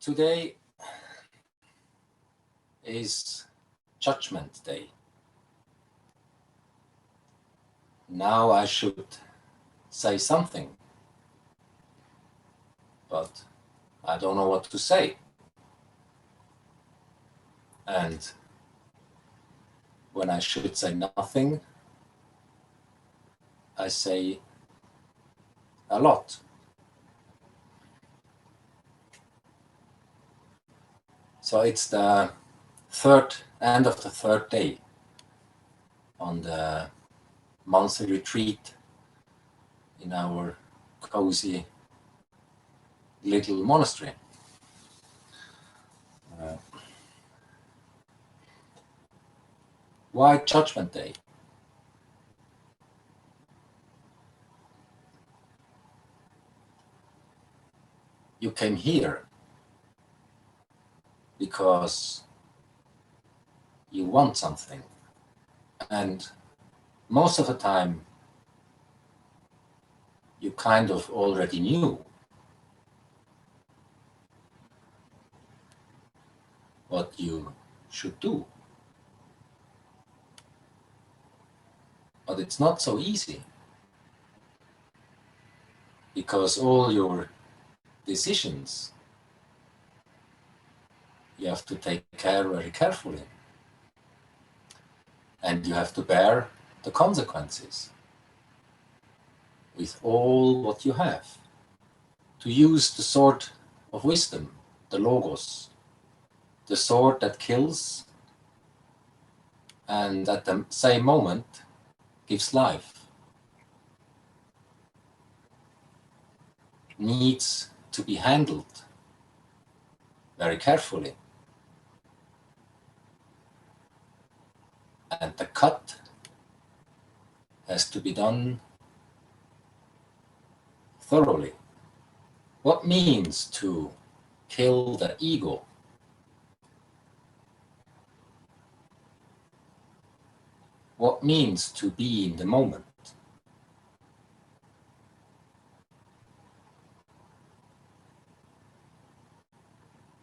Today is Judgment Day. Now I should say something, but I don't know what to say. And when I should say nothing, I say a lot. So it's the end of the third day on the monthly retreat in our cozy little monastery. Why Judgment Day? You came here because you want something, and most of the time you kind of already knew what you should do. But it's not so easy, because all your decisions you have to take care very carefully, and you have to bear the consequences with all what you have. To use the sword of wisdom, the Logos, the sword that kills and at the same moment gives life, needs to be handled very carefully. And the cut has to be done thoroughly. What means to kill the ego? What means to be in the moment?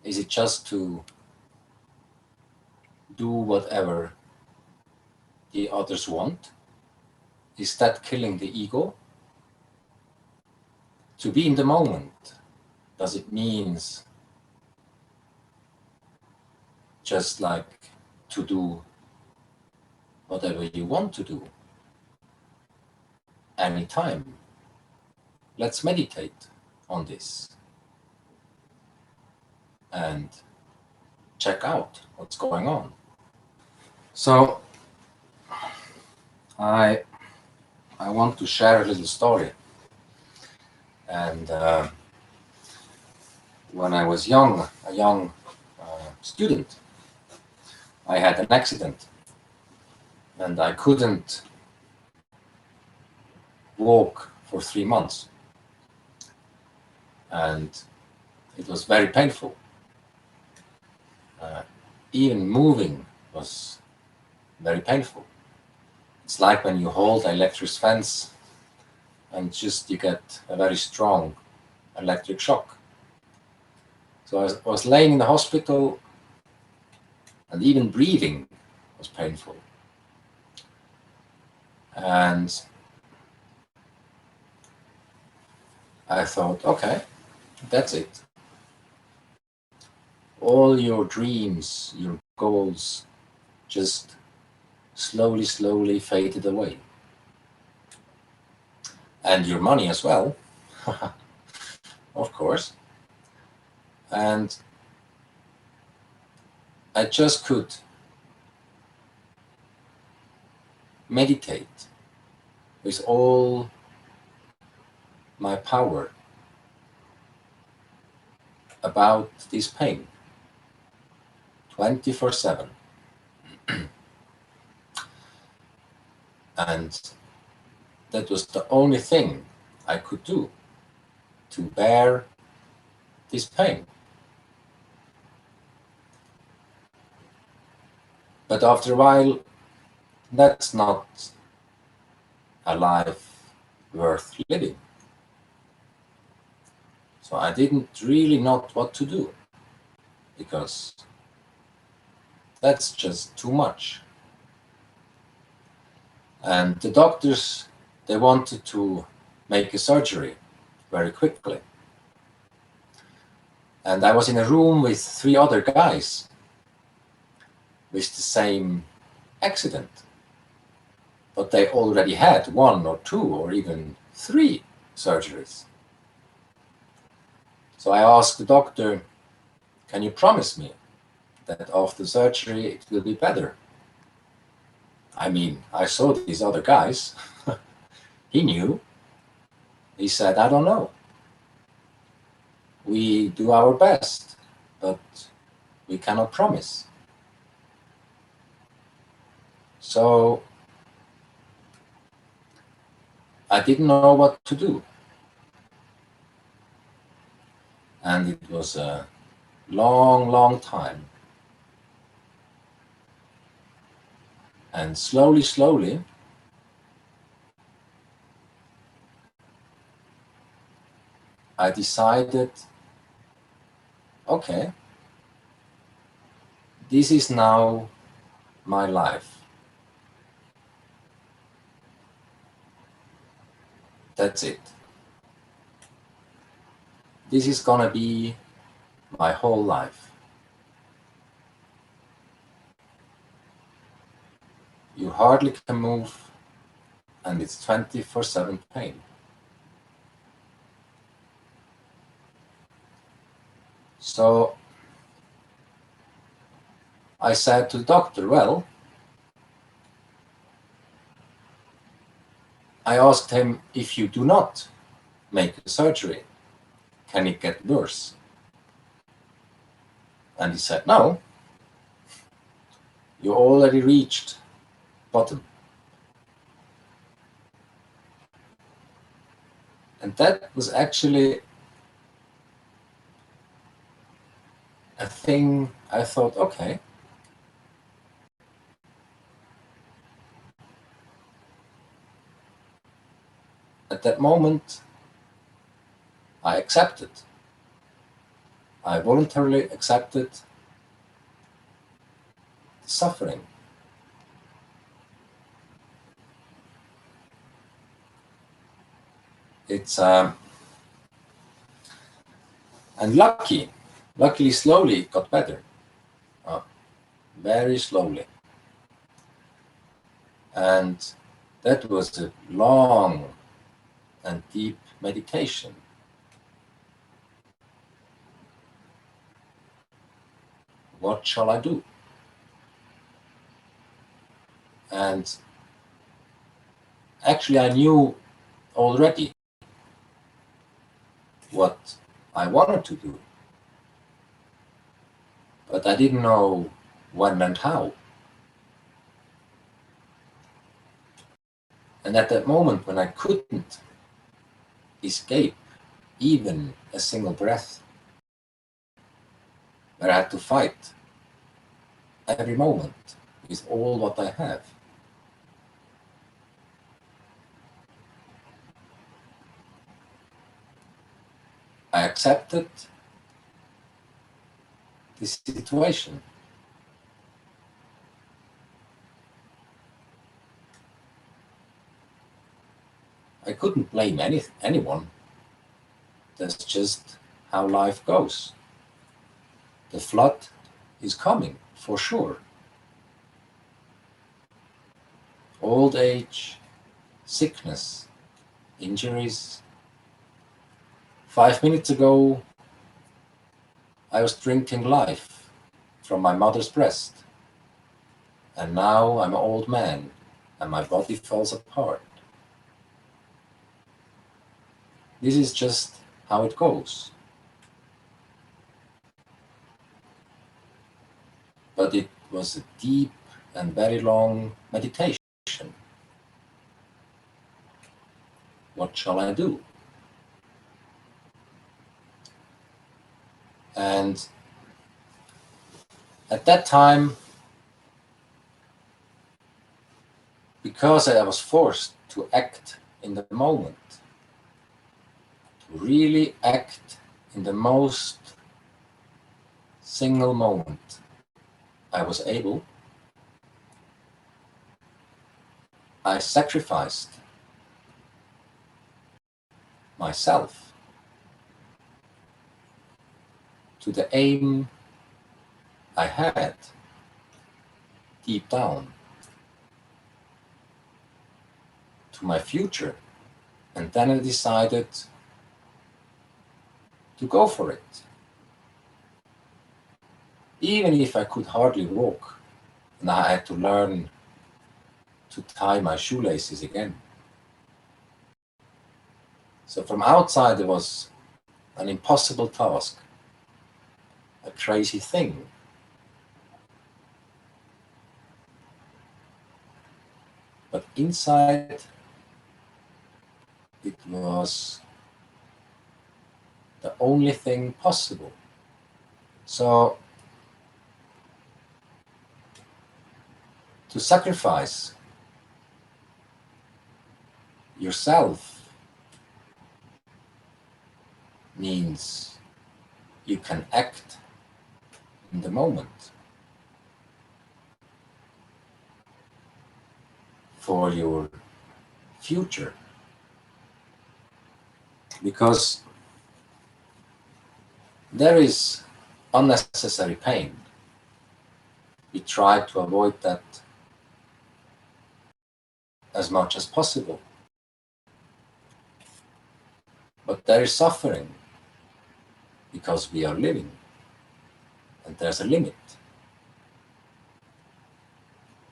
Is it just to do whatever the others want? Is that killing the ego? To be in the moment, does it mean just like to do whatever you want to do anytime? Let's meditate on this and check out what's going on. So I want to share a little story. And when I was a young student, I had an accident and I couldn't walk for 3 months. And it was very painful. Even moving was very painful. It's like when you hold an electric fence and just you get a very strong electric shock. So I was laying in the hospital, and even breathing was painful. And I thought, okay, that's it. All your dreams, your goals just slowly faded away. And your money as well, of course. And I just could meditate with all my power about this pain 24/7. And that was the only thing I could do to bear this pain. But after a while, that's not a life worth living. So I didn't really know what to do. because that's just too much. And the doctors, they wanted to make a surgery very quickly. And I was in a room with 3 other guys with the same accident. But they already had 1 or 2 or even 3 surgeries. So I asked the doctor, can you promise me that after surgery it will be better? I mean, I saw these other guys. He knew. He said, I don't know. We do our best, but we cannot promise. So I didn't know what to do. And it was a long, long time. And slowly, slowly, I decided, okay, this is now my life. That's it. This is gonna be my whole life. You hardly can move, and it's 24/7 pain. So I said to the doctor, well, I asked him, if you do not make a surgery, can it get worse? And he said, no, you already reached bottom. And that was actually a thing I thought, okay, at that moment, I accepted. I voluntarily accepted the suffering. It's and luckily slowly it got better, very slowly. And that was a long and deep meditation. What shall I do? And actually I knew already what I wanted to do, but I didn't know when and how. And at that moment when I couldn't escape even a single breath, where I had to fight every moment with all what I have, I accepted this situation. I couldn't blame anyone. That's just how life goes. The flood is coming, for sure. Old age, sickness, injuries. 5 minutes ago, I was drinking life from my mother's breast. And now I'm an old man and my body falls apart. This is just how it goes. But it was a deep and very long meditation. What shall I do? And at that time, because I was forced to act in the moment, to really act in the most single moment I was able, I sacrificed myself to the aim I had deep down, to my future, and then I decided to go for it. Even if I could hardly walk, and I had to learn to tie my shoelaces again. So from outside it was an impossible task, a crazy thing. But inside it was the only thing possible. So to sacrifice yourself means you can act in the moment for your future. Because there is unnecessary pain. We try to avoid that as much as possible. But there is suffering because we are living, and there's a limit.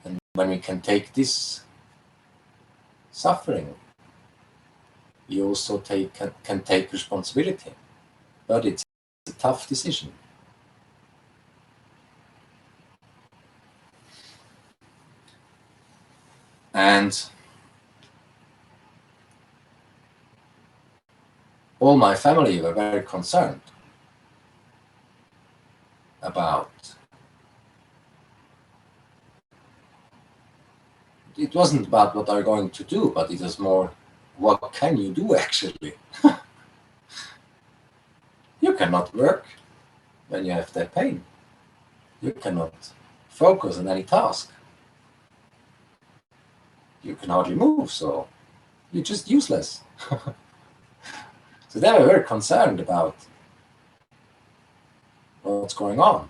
And when we can take this suffering, we also can take responsibility. But it's a tough decision. And all my family were very concerned about. It wasn't about what are you going to do, but it was more, what can you do actually? You cannot work when you have that pain. You cannot focus on any task. You can hardly move, so you're just useless. So they were very concerned about what's going on.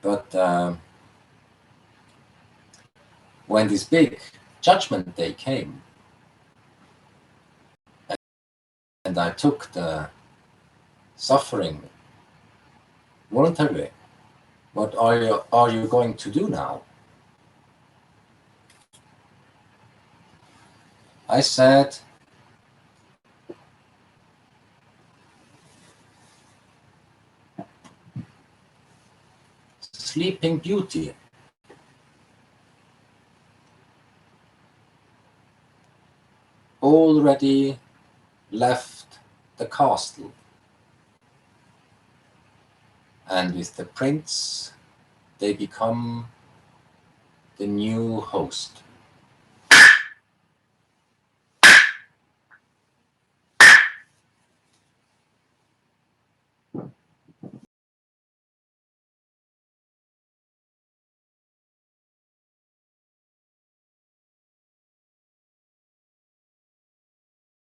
But when this big judgment day came, and I took the suffering voluntarily, what are you going to do now? I said, Sleeping Beauty already left the castle, and with the prince they become the new host.